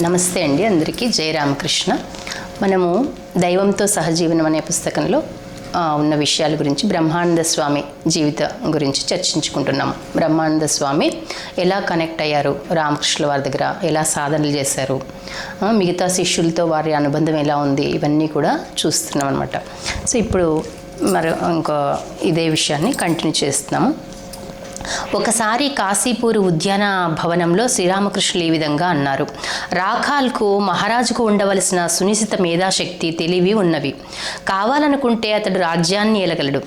నమస్తే అండి, అందరికీ జై రామకృష్ణ. మనము దైవంతో సహజీవనం అనే పుస్తకంలో ఉన్న విషయాల గురించి బ్రహ్మానంద స్వామి జీవితం గురించి చర్చించుకుంటున్నాము. బ్రహ్మానంద స్వామి ఎలా కనెక్ట్ అయ్యారు రామకృష్ణుల వారి దగ్గర, ఎలా సాధనలు చేశారు, మిగతా శిష్యులతో వారి అనుబంధం ఎలా ఉంది, ఇవన్నీ కూడా చూస్తున్నాం అనమాట. సో ఇప్పుడు ఇంకో ఇదే విషయాన్ని కంటిన్యూ చేస్తున్నాము. ఒకసారి కాశీపూర్ ఉద్యాన భవనంలో శ్రీరామకృష్ణులు ఈ విధంగా అన్నారు: రాఖాల్కు మహారాజుకు ఉండవలసిన సునిశ్చిత మేధాశక్తి, తెలివి ఉన్నవి. కావాలనుకుంటే అతడు రాజ్యాన్ని ఏలగలడు.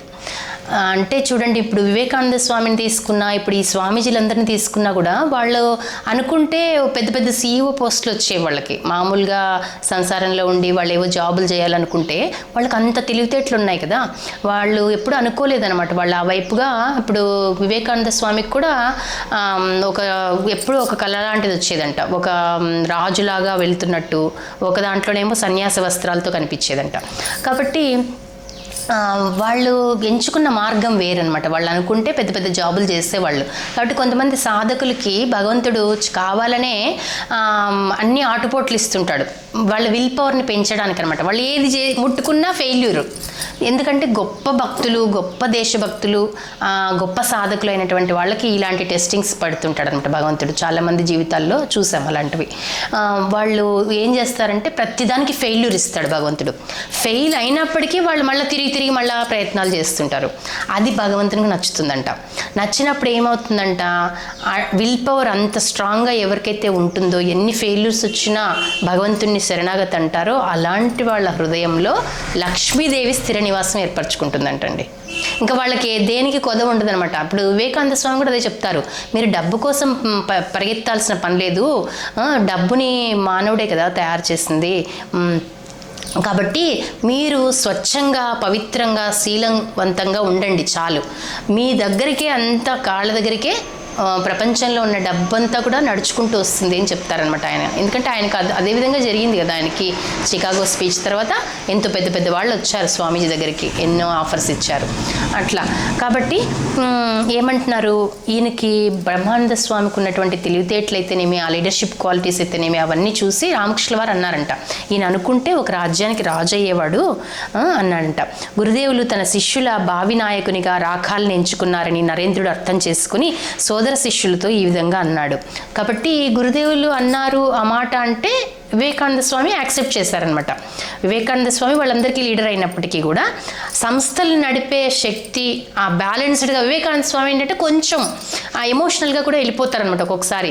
అంటే చూడండి, ఇప్పుడు వివేకానంద స్వామిని తీసుకున్నా, ఇప్పుడు ఈ స్వామీజీలందరినీ తీసుకున్నా కూడా వాళ్ళు అనుకుంటే పెద్ద పెద్ద CEO పోస్టులు వచ్చాయి వాళ్ళకి. మామూలుగా సంసారంలో ఉండి వాళ్ళు ఏవో జాబులు చేయాలనుకుంటే వాళ్ళకి అంత తెలివితేటలు ఉన్నాయి కదా. వాళ్ళు ఎప్పుడు అనుకోలేదన్నమాట వాళ్ళు ఆ వైపుగా. ఇప్పుడు వివేకానంద స్వామికి కూడా ఎప్పుడూ ఒక కళ లాంటిది వచ్చేదంట. ఒక రాజులాగా వెళ్తున్నట్టు, ఒక దాంట్లోనేమో సన్యాస వస్త్రాలతో కనిపించేదంట. కాబట్టి వాళ్ళు ఎంచుకున్న మార్గం వేరనమాట. వాళ్ళు అనుకుంటే పెద్ద పెద్ద జాబులు చేసేవాళ్ళు. కాబట్టి కొంతమంది సాధకులకి భగవంతుడు కావాలనే అన్ని ఆటుపోట్లు ఇస్తుంటాడు, వాళ్ళ విల్ పవర్ని పెంచడానికి అనమాట. వాళ్ళు ఏది ముట్టుకున్నా ఫెయిల్యూరు. ఎందుకంటే గొప్ప భక్తులు, గొప్ప దేశభక్తులు, గొప్ప సాధకులు అయినటువంటి వాళ్ళకి ఇలాంటి టెస్టింగ్స్ పడుతుంటాడు అనమాట భగవంతుడు. చాలామంది జీవితాల్లో చూసాం అలాంటివి. వాళ్ళు ఏం చేస్తారంటే ప్రతిదానికి ఫెయిల్యూర్ ఇస్తాడు భగవంతుడు. ఫెయిల్ అయినప్పటికీ వాళ్ళు మళ్ళీ తిరిగి మళ్ళీ ప్రయత్నాలు చేస్తుంటారు. అది భగవంతునికి నచ్చుతుందంట. నచ్చినప్పుడు ఏమవుతుందంట, విల్ పవర్ అంత స్ట్రాంగ్గా ఎవరికైతే ఉంటుందో, ఎన్ని ఫెయిల్యూర్స్ వచ్చినా భగవంతుని శరణాగతి అంటారో అలాంటి వాళ్ళ హృదయంలో లక్ష్మీదేవి స్థిర నివాసం ఏర్పరచుకుంటుందంటండి. ఇంకా వాళ్ళకి దేనికి కొదవ ఉండదు అనమాట. అప్పుడు వివేకానంద స్వామి కూడా అదే చెప్తారు: మీరు డబ్బు కోసం పరిగెత్తాల్సిన పని లేదు, డబ్బుని మానవుడే కదా తయారు చేసింది. కాబట్టి మీరు స్వచ్ఛంగా, పవిత్రంగా, శీలవంతంగా ఉండండి చాలు. మీ దగ్గరికే అంత కాళ్ళ దగ్గరికే ప్రపంచంలో ఉన్న డబ్బంతా కూడా నడుచుకుంటూ వస్తుంది అని చెప్తారనమాట ఆయన. ఎందుకంటే ఆయనకు అదేవిధంగా జరిగింది కదా. ఆయనకి చికాగో స్పీచ్ తర్వాత ఎంతో పెద్ద పెద్ద వాళ్ళు వచ్చారు స్వామీజీ దగ్గరికి, ఎన్నో ఆఫర్స్ ఇచ్చారు అట్లా. కాబట్టి ఏమంటున్నారు, ఈయనకి బ్రహ్మానంద స్వామికి ఉన్నటువంటి తెలివితేటలు అయితేనేమి, ఆ లీడర్షిప్ క్వాలిటీస్ అయితేనేమి, అవన్నీ చూసి రామకృష్ణుల వారు అన్నారంట, ఈయన అనుకుంటే ఒక రాజ్యానికి రాజు అయ్యేవాడు అన్నాడంట. గురుదేవులు తన శిష్యుల భావి నాయకునిగా రాఖాల్ని ఎంచుకున్నారని నరేంద్రుడు అర్థం చేసుకుని సోదర శిష్యులతో ఈ విధంగా అన్నాడు. కాబట్టి గురుదేవులు అన్నారు ఆ మాట అంటే వివేకానంద స్వామి యాక్సెప్ట్ చేశారనమాట. వివేకానంద స్వామి వాళ్ళందరికీ లీడర్ అయినప్పటికీ కూడా సంస్థలు నడిపే శక్తి, ఆ బ్యాలెన్స్డ్గా వివేకానంద స్వామి ఏంటంటే కొంచెం ఎమోషనల్గా కూడా వెళ్ళిపోతారనమాట. ఒక్కొక్కసారి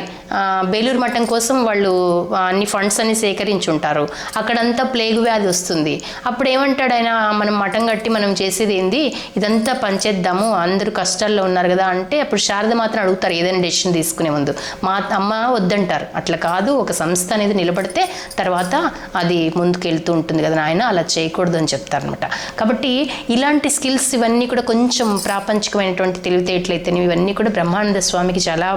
బేలూరు మఠం కోసం వాళ్ళు అన్ని ఫండ్స్ అన్ని సేకరించి ఉంటారు, అక్కడంతా ప్లేగు వ్యాధి వస్తుంది. అప్పుడు ఏమంటాడు ఆయన, మనం మఠం కట్టి మనం చేసేది ఏంది, ఇదంతా పనిచేద్దాము, అందరూ కష్టాల్లో ఉన్నారు కదా అంటే అప్పుడు శారద మాత్రం అడుగుతారు ఏదైనా డెసిషన్ తీసుకునే ముందు. మా అమ్మ వద్దంటారు, అట్లా కాదు, ఒక సంస్థ అనేది నిలబడితే తర్వాత అది ముందుకు వెళ్తూ ఉంటుంది కదా నాయన, అలా చేయకూడదు అని చెప్తారనమాట. కాబట్టి ఇలాంటి స్కిల్స్ ఇవన్నీ కూడా కొంచెం ప్రాపంచికమైనటువంటి తెలివితేటలు అయితేనే ఇవన్నీ కూడా బ్రహ్మానంద స్వామికి చాలా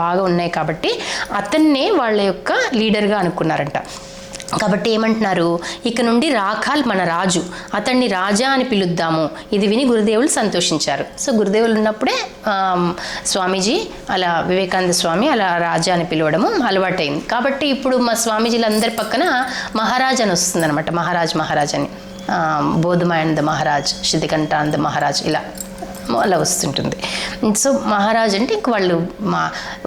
బాగా ఉన్నాయి. కాబట్టి అతన్నే వాళ్ళ యొక్క లీడర్గా అనుకున్నారంట. కాబట్టి ఏమంటున్నారు, ఇక నుండి రాఖాల్ మన రాజు, అతన్ని రాజా అని పిలుద్దాము. ఇది విని గురుదేవులు సంతోషించారు. సో గురుదేవులు ఉన్నప్పుడే స్వామీజీ అలా వివేకానంద స్వామి అలా రాజా అని పిలవడము అలవాటైంది. కాబట్టి ఇప్పుడు మా స్వామీజీలందరి పక్కన మహారాజ్ అని వస్తుంది అనమాట. మహారాజ్ అని, బోధమానంద మహారాజ్, సిద్ధికంఠానంద మహారాజ్, ఇలా అలా వస్తుంటుంది. సో మహారాజ్ అంటే ఇంక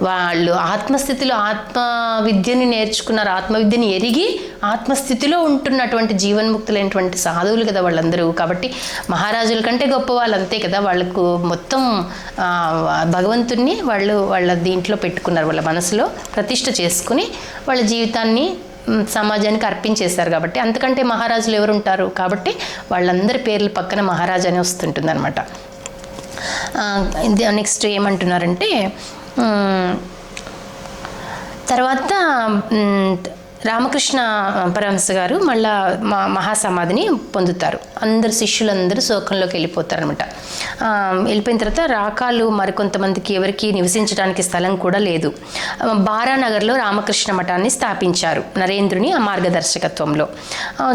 వాళ్ళు ఆత్మస్థితిలో ఆత్మ విద్యని నేర్చుకున్నారు, ఆత్మవిద్యని ఎరిగి ఆత్మస్థితిలో ఉంటున్నటువంటి జీవన్ముక్తులైనటువంటి సాధువులు కదా వాళ్ళందరూ. కాబట్టి మహారాజుల కంటే గొప్ప వాళ్ళు అంతే కదా. వాళ్ళకు మొత్తం భగవంతుణ్ణి వాళ్ళ దీంట్లో పెట్టుకున్నారు, వాళ్ళ మనసులో ప్రతిష్ఠ చేసుకుని వాళ్ళ జీవితాన్ని సమాజానికి అర్పించేశారు. కాబట్టి అంతకంటే మహారాజులు ఎవరుంటారు. కాబట్టి వాళ్ళందరి పేర్ల పక్కన మహారాజు అని వస్తుంటుంది అనమాట. నెక్స్ట్ ఏమంటున్నారంటే, తర్వాత రామకృష్ణ పరమహంస గారు మళ్ళా మహాసమాధిని పొందుతారు. అందరు శిష్యులందరూ శోకంలోకి వెళ్ళిపోతారనమాట. వెళ్ళిపోయిన తర్వాత రాకాలు మరికొంతమందికి ఎవరికి నివసించడానికి స్థలం కూడా లేదు. బారానగర్లో రామకృష్ణ మఠాన్ని స్థాపించారు నరేంద్రుని ఆ మార్గదర్శకత్వంలో.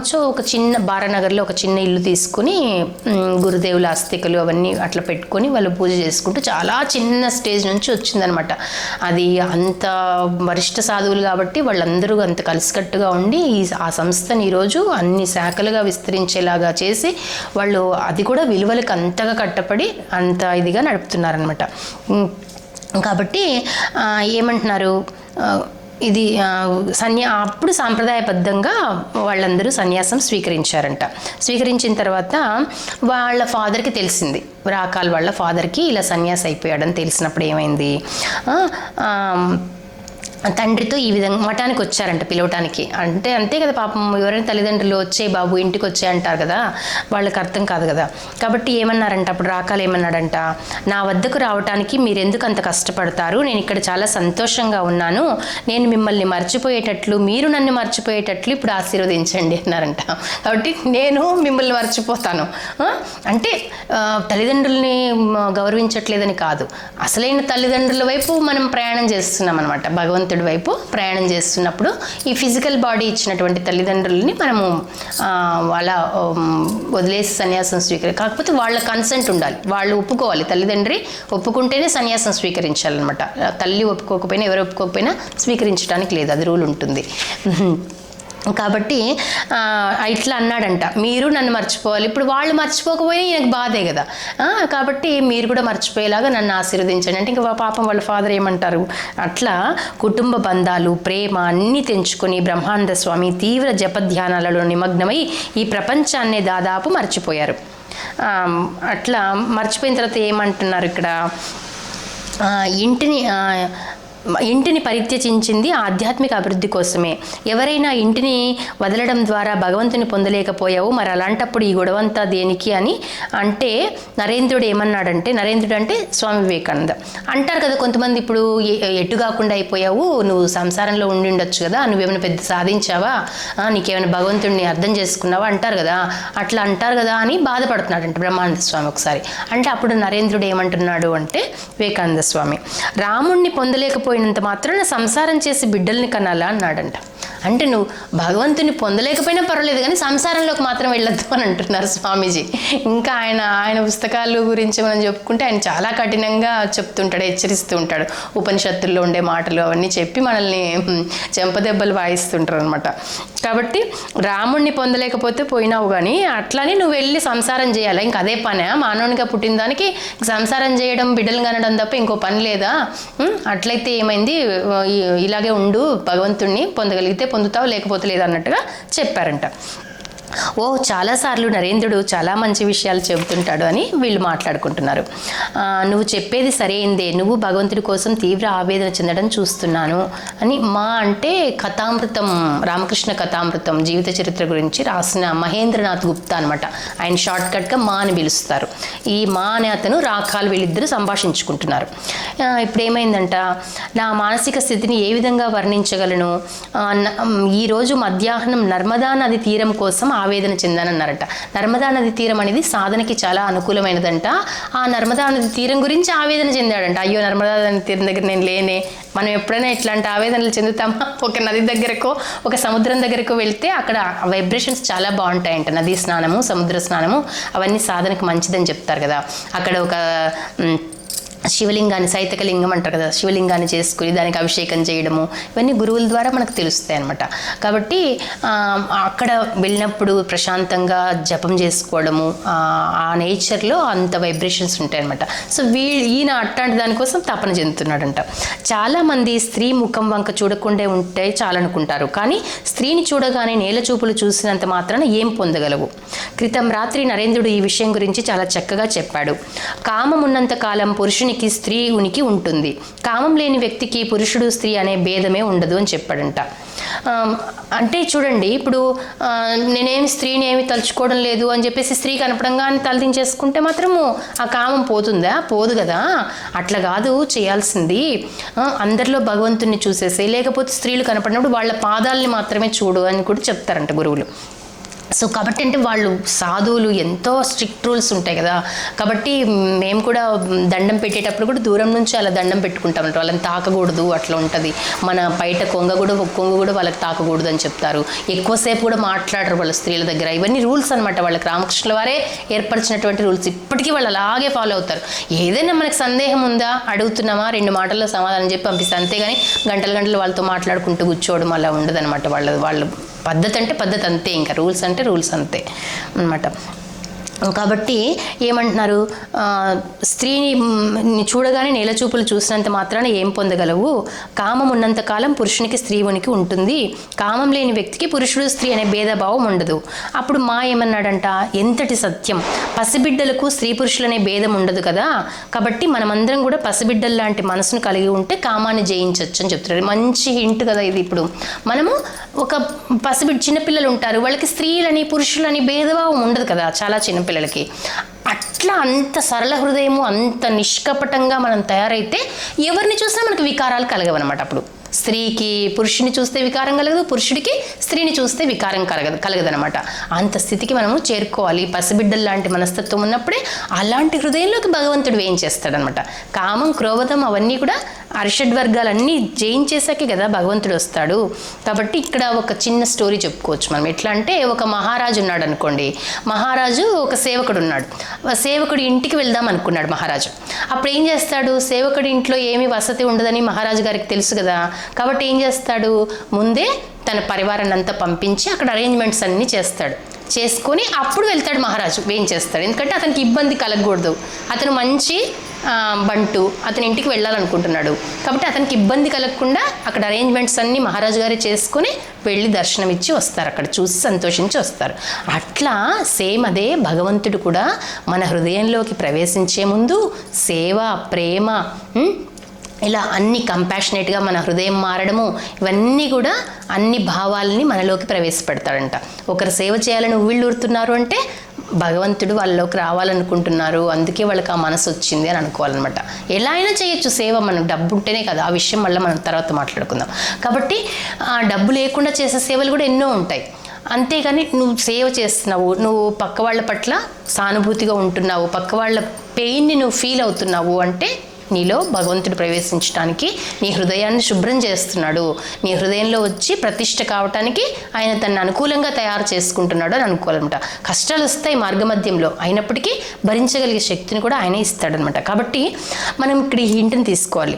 సో ఒక చిన్న బారానగర్లో ఒక చిన్న ఇల్లు తీసుకుని గురుదేవుల అస్థికలు అవన్నీ అట్లా పెట్టుకొని వాళ్ళు పూజ చేసుకుంటూ చాలా చిన్న స్టేజ్ నుంచి వచ్చిందనమాట. అది అంత వరిష్ఠ సాధువులు కాబట్టి వాళ్ళందరూ అంత కలిసికట్టుగా ఉండి ఆ సంస్థని ఈరోజు అన్ని శాఖలుగా విస్తరించేలాగా చేసి వాళ్ళు అది కూడా విలువలకు అంతగా కట్టపడి అంత ఇదిగా నడుపుతున్నారనమాట. కాబట్టి ఏమంటున్నారు, ఇది అప్పుడు సాంప్రదాయబద్ధంగా వాళ్ళందరూ సన్యాసం స్వీకరించారంట. స్వీకరించిన తర్వాత వాళ్ళ ఫాదర్కి తెలిసింది, రాకాల్ వాళ్ళ ఫాదర్కి ఇలా సన్యాసి అయిపోయాడని తెలిసినప్పుడు ఏమైంది, తండ్రితో ఈ విధంగా మఠానికి వచ్చారంట పిలవటానికి. అంటే అంతే కదా పాపం, ఎవరైనా తల్లిదండ్రులు వచ్చే బాబు ఇంటికి వచ్చే అంటారు కదా, వాళ్ళకి అర్థం కాదు కదా. కాబట్టి ఏమన్నారంట అప్పుడు రాకాలు ఏమన్నాడంట, నా వద్దకు రావటానికి మీరెందుకు అంత కష్టపడతారు, నేను ఇక్కడ చాలా సంతోషంగా ఉన్నాను, నేను మిమ్మల్ని మర్చిపోయేటట్లు మీరు నన్ను మర్చిపోయేటట్లు ఇప్పుడు ఆశీర్వదించండి అన్నారంట. కాబట్టి నేను మిమ్మల్ని మర్చిపోతాను అంటే తల్లిదండ్రుల్ని గౌరవించట్లేదని కాదు, అసలైన తల్లిదండ్రుల వైపు మనం ప్రయాణం చేస్తున్నాం అనమాట. భగవంతుడి వైపు ప్రయాణం చేస్తున్నప్పుడు ఈ ఫిజికల్ బాడీ ఇచ్చినటువంటి తల్లిదండ్రులని మనము అలా వదిలేసి సన్యాసం కాకపోతే వాళ్ళ కన్సెంట్ ఉండాలి, వాళ్ళు ఒప్పుకోవాలి. తల్లిదండ్రి ఒప్పుకుంటేనే సన్యాసం స్వీకరించాలన్నమాట. తల్లి ఒప్పుకోకపోయినా ఎవరు ఒప్పుకోకపోయినా స్వీకరించడానికి లేదు, అది రూల్ ఉంటుంది. కాబట్టి ఇట్లా అన్నాడంట, మీరు నన్ను మర్చిపోవాలి, ఇప్పుడు వాళ్ళు మర్చిపోకపోయినా ఈయనకు బాధే కదా, కాబట్టి మీరు కూడా మర్చిపోయేలాగా నన్ను ఆశీర్వదించండి అంటే ఇంకా పాపం వాళ్ళ ఫాదర్ ఏమంటారు, అట్లా కుటుంబ బంధాలు ప్రేమ అన్నీ తెంచుకొని బ్రహ్మానంద స్వామి తీవ్ర జపధ్యానాలలో నిమగ్నమై ఈ ప్రపంచాన్నే దాదాపు మర్చిపోయారు. అట్లా మర్చిపోయిన తర్వాత ఏమంటున్నారు ఇక్కడ, ఇంటిని పరిత్యజించింది ఆధ్యాత్మిక అభివృద్ధి కోసమే. ఎవరైనా ఇంటిని వదలడం ద్వారా భగవంతుని పొందలేకపోయావు, మరి అలాంటప్పుడు ఈ గొడవంతా దేనికి అని అంటే నరేంద్రుడు ఏమన్నాడంటే, నరేంద్రుడు అంటే స్వామి వివేకానంద అంటారు కదా కొంతమంది, ఇప్పుడు ఎటు కాకుండా అయిపోయావు, నువ్వు సంసారంలో ఉండి ఉండొచ్చు కదా, నువ్వేమైనా పెద్ద సాధించావా, నీకేమైనా భగవంతుడిని అర్థం చేసుకున్నావా అంటారు కదా, అట్లా అంటారు కదా అని బాధపడుతున్నాడంట బ్రహ్మానంద స్వామి ఒకసారి. అంటే అప్పుడు నరేంద్రుడు ఏమంటున్నాడు అంటే, వివేకానంద స్వామి రాముణ్ణి పొందలేకపోయినంత మాత్రాన సంసారం చేసి బిడ్డల్ని కనాలా అన్నాడంట. అంటే నువ్వు భగవంతుని పొందలేకపోయినా పర్వాలేదు కానీ సంసారంలోకి మాత్రం వెళ్ళొద్దు అని అంటున్నారు స్వామీజీ. ఇంకా ఆయన పుస్తకాలు గురించి మనం చెప్పుకుంటే ఆయన చాలా కఠినంగా చెప్తుంటాడు, హెచ్చరిస్తూ ఉంటాడు. ఉపనిషత్తుల్లో ఉండే మాటలు అవన్నీ చెప్పి మనల్ని చెంపదెబ్బలు వాయిస్తుంటారు అనమాట. కాబట్టి రాముణ్ణి పొందలేకపోతే పోయినావు కానీ అట్లానే నువ్వు వెళ్ళి సంసారం చేయాలి, ఇంకా అదే పనే, మానవునిగా పుట్టిన దానికి సంసారం చేయడం బిడ్డలు కనడం తప్ప ఇంకో పని లేదా, అట్లయితే ఏమైంది, ఇలాగే ఉండు, భగవంతుణ్ణి పొందగలిగితే పొందుతావు లేకపోతే లేదు అన్నట్టుగా చెప్పారంట. చాలాసార్లు నరేంద్రుడు చాలా మంచి విషయాలు చెబుతుంటాడు అని వీళ్ళు మాట్లాడుకుంటున్నారు. నువ్వు చెప్పేది సరైందే, నువ్వు భగవంతుడి కోసం తీవ్ర ఆవేదన చెందడం చూస్తున్నాను అని. అంటే కథామృతం, రామకృష్ణ కథామృతం జీవిత చరిత్ర గురించి రాసిన మహేంద్రనాథ్ గుప్తా అనమాట. ఆయన షార్ట్కట్గా మా అని పిలుస్తారు. ఈ మా అనే అతను రాకాలు వీళ్ళిద్దరూ సంభాషించుకుంటున్నారు. ఇప్పుడు ఏమైందంట, నా మానసిక స్థితిని ఏ విధంగా వర్ణించగలను, ఈరోజు మధ్యాహ్నం నర్మదా నది తీరం కోసం ఆవేదన చెందానన్నారట. నర్మదా నది తీరం అనేది సాధనకి చాలా అనుకూలమైనదంట. ఆ నర్మదా నది తీరం గురించి ఆవేదన చెందాడంట. అయ్యో నర్మదా నది తీరం దగ్గర నేను లేనే. మనం ఎప్పుడైనా ఇట్లాంటి ఆవేదనలు చెందుతామా? ఒక నది దగ్గరకో ఒక సముద్రం దగ్గరకు వెళ్తే అక్కడ వైబ్రేషన్స్ చాలా బాగుంటాయంట. నదీ స్నానము, సముద్ర స్నానము అవన్నీ సాధనకు మంచిదని చెప్తారు కదా. అక్కడ ఒక శివలింగాన్ని, సైతకలింగం అంటారు కదా, శివలింగాన్ని చేసుకుని దానికి అభిషేకం చేయడము ఇవన్నీ గురువుల ద్వారా మనకు తెలుస్తాయి అన్నమాట. కాబట్టి అక్కడ వెళ్ళినప్పుడు ప్రశాంతంగా జపం చేసుకోవడము, ఆ నేచర్లో అంత వైబ్రేషన్స్ ఉంటాయి అనమాట. సో ఈయన అట్లాంటి దానికోసం తపన చెందుతున్నాడంట. చాలామంది స్త్రీ ముఖం వంక చూడకుండా ఉంటే చాలనుకుంటారు, కానీ స్త్రీని చూడగానే నేల చూపులు చూసినంత మాత్రాన ఏం పొందగలవు. క్రితం రాత్రి నరేంద్రుడు ఈ విషయం గురించి చాలా చక్కగా చెప్పాడు. కామం ఉన్నంత కాలం పురుషుని పురుషునికి స్త్రీ ఉనికి ఉంటుంది. కామం లేని వ్యక్తికి పురుషుడు స్త్రీ అనే భేదమే ఉండదు అని చెప్పాడంట. అంటే చూడండి, ఇప్పుడు నేనేమి స్త్రీని ఏమి తలుచుకోవడం లేదు అని చెప్పేసి స్త్రీ కనపడంగానే తలదించేసుకుంటే మాత్రము ఆ కామం పోతుందా? పోదు కదా. అట్లా కాదు చేయాల్సింది. అందరిలో భగవంతుని చూసేసి, లేకపోతే స్త్రీలు కనపడినప్పుడు వాళ్ళ పాదాలని మాత్రమే చూడు అని కూడా చెప్తారంట గురువులు. సో కాబట్టి అంటే వాళ్ళు సాధువులు, ఎంతో స్ట్రిక్ట్ రూల్స్ ఉంటాయి కదా. కాబట్టి మేము కూడా దండం పెట్టేటప్పుడు కూడా దూరం నుంచి అలా దండం పెట్టుకుంటాం అంటే వాళ్ళని తాకకూడదు, అట్లా ఉంటుంది. మన బయట కొంగ కూడా వాళ్ళకి తాకకూడదు అని చెప్తారు. ఎక్కువసేపు కూడా మాట్లాడరు వాళ్ళ స్త్రీల దగ్గర. ఇవన్నీ రూల్స్ అనమాట, వాళ్ళకి రామకృష్ణుల వారే ఏర్పరిచినటువంటి రూల్స్. ఇప్పటికీ వాళ్ళు అలాగే ఫాలో అవుతారు. ఏదైనా మనకు సందేహం ఉందా, అడుగుతున్నామా, 2 మాటల్లో సమాధానం చెప్పి పంపిస్తారు. అంతేగాని గంటలు వాళ్ళతో మాట్లాడుకుంటూ కూర్చోవడం అలా ఉండదన్నమాట. వాళ్ళ పద్ధతి అంటే పద్ధతి అంతే, ఇంకా రూల్స్ అంటే రూల్స్ అంతే అన్నమాట. కాబట్టి ఏమంటున్నారు, స్త్రీని చూడగానే నేలచూపులు చూసినంత మాత్రాన ఏం పొందగలవు? కామం ఉన్నంతకాలం పురుషునికి స్త్రీ ఉనికి ఉంటుంది. కామం లేని వ్యక్తికి పురుషుడు స్త్రీ అనే భేదభావం ఉండదు. అప్పుడు మా ఏమన్నాడంట, ఎంతటి సత్యం! పసిబిడ్డలకు స్త్రీ పురుషులనే భేదం ఉండదు కదా. కాబట్టి మనమందరం కూడా పసిబిడ్డల లాంటి మనసును కలిగి ఉంటే కామాన్ని జయించవచ్చు అని చెప్తున్నారు. మంచి హింట్ కదా ఇది. ఇప్పుడు మనము ఒక చిన్నపిల్లలు ఉంటారు, వాళ్ళకి స్త్రీలని పురుషులని భేదభావం ఉండదు కదా చాలా చిన్నపిల్లలకి. అట్లా అంత సరళ హృదయము, అంత నిష్కపటంగా మనం తయారైతే ఎవరిని చూసినా మనకు వికారాలు కలగవన్నమాట. అప్పుడు స్త్రీకి పురుషుని చూస్తే వికారం కలగదు, పురుషుడికి స్త్రీని చూస్తే వికారం కలగదనమాట. అంత స్థితికి మనము చేరుకోవాలి. పసిబిడ్డలు లాంటి మనస్తత్వం ఉన్నప్పుడే అలాంటి హృదయంలోకి భగవంతుడు వేయించేస్తాడనమాట. కామం, క్రోధం అవన్నీ కూడా అరిషడ్వర్గాలన్నీ జయించేసాకే కదా భగవంతుడు వస్తాడు. కాబట్టి ఇక్కడ ఒక చిన్న స్టోరీ చెప్పుకోవచ్చు మనం. ఎట్లా అంటే, ఒక మహారాజు ఉన్నాడు అనుకోండి. మహారాజు ఒక సేవకుడు ఉన్నాడు. సేవకుడి ఇంటికి వెళ్దాం అనుకున్నాడు మహారాజు. అప్పుడు ఏం చేస్తాడు, సేవకుడి ఇంట్లో ఏమీ వసతి ఉండదని మహారాజు గారికి తెలుసు కదా. కాబట్టి ఏం చేస్తాడు, ముందే తన పరివారాన్ని అంతా పంపించి అక్కడ అరేంజ్మెంట్స్ అన్నీ చేసుకొని అప్పుడు వెళ్తాడు మహారాజు, వేయించేస్తాడు. ఎందుకంటే అతనికి ఇబ్బంది కలగకూడదు. అతను మంచి బంటు, అతని ఇంటికి వెళ్ళాలనుకుంటున్నాడు. కాబట్టి అతనికి ఇబ్బంది కలగకుండా అక్కడ అరేంజ్మెంట్స్ అన్నీ మహారాజు గారే చేసుకొని వెళ్ళి దర్శనం ఇచ్చి వస్తారు. అక్కడ చూసి సంతోషించి వస్తారు. అట్లా సేమ్ అదే భగవంతుడు కూడా మన హృదయంలోకి ప్రవేశించే ముందు సేవ, ప్రేమ, ఇలా అన్ని కంపాషనేట్గా మన హృదయం మారడము, ఇవన్నీ కూడా అన్ని భావాలని మనలోకి ప్రవేశపెడతాడంట. ఒకరు సేవ చేయాలని ఉవ్విళ్ళూరుతున్నారు అంటే భగవంతుడు వాళ్ళలోకి రావాలనుకుంటున్నారు, అందుకే వాళ్ళకి ఆ మనసు వచ్చింది అని అనుకోవాలన్నమాట. ఎలా అయినా చేయొచ్చు సేవ, మనకు డబ్బు ఉంటేనే కదా. ఆ విషయం మళ్ళీ మనం తర్వాత మాట్లాడుకుందాం. కాబట్టి ఆ డబ్బు లేకుండా చేసే సేవలు కూడా ఎన్నో ఉంటాయి. అంతేగాని నువ్వు సేవ చేస్తున్నావు, నువ్వు పక్క వాళ్ళ పట్ల సానుభూతిగా ఉంటున్నావు, పక్క వాళ్ళ పెయిన్ని నువ్వు ఫీల్ అవుతున్నావు అంటే నీలో భగవంతుడు ప్రవేశించడానికి నీ హృదయాన్ని శుభ్రం చేస్తున్నాడు. నీ హృదయంలో వచ్చి ప్రతిష్ఠ కావటానికి ఆయన తనను అనుకూలంగా తయారు చేసుకుంటున్నాడు అని అనుకోవాలన్నమాట. కష్టాలు వస్తాయి మార్గమధ్యంలో, అయినప్పటికీ భరించగలిగే శక్తిని కూడా ఆయనే ఇస్తాడనమాట. కాబట్టి మనం ఇక్కడ ఈ హింట్ని తీసుకోవాలి.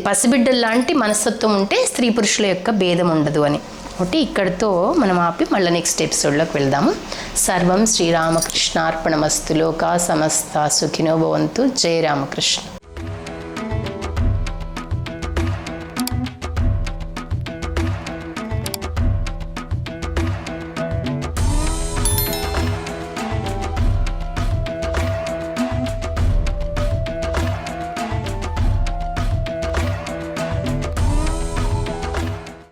పసిబిడ్డల లాంటి మనస్తత్వం ఉంటే స్త్రీ పురుషుల యొక్క భేదం ఉండదు అని. ఒకటి ఇక్కడితో మనం ఆపి మళ్ళీ నెక్స్ట్ ఎపిసోడ్లోకి వెళ్దాము. సర్వం శ్రీరామకృష్ణార్పణమస్తు. లోకా సమస్త సుఖినో భవంతు. జయ రామకృష్ణ.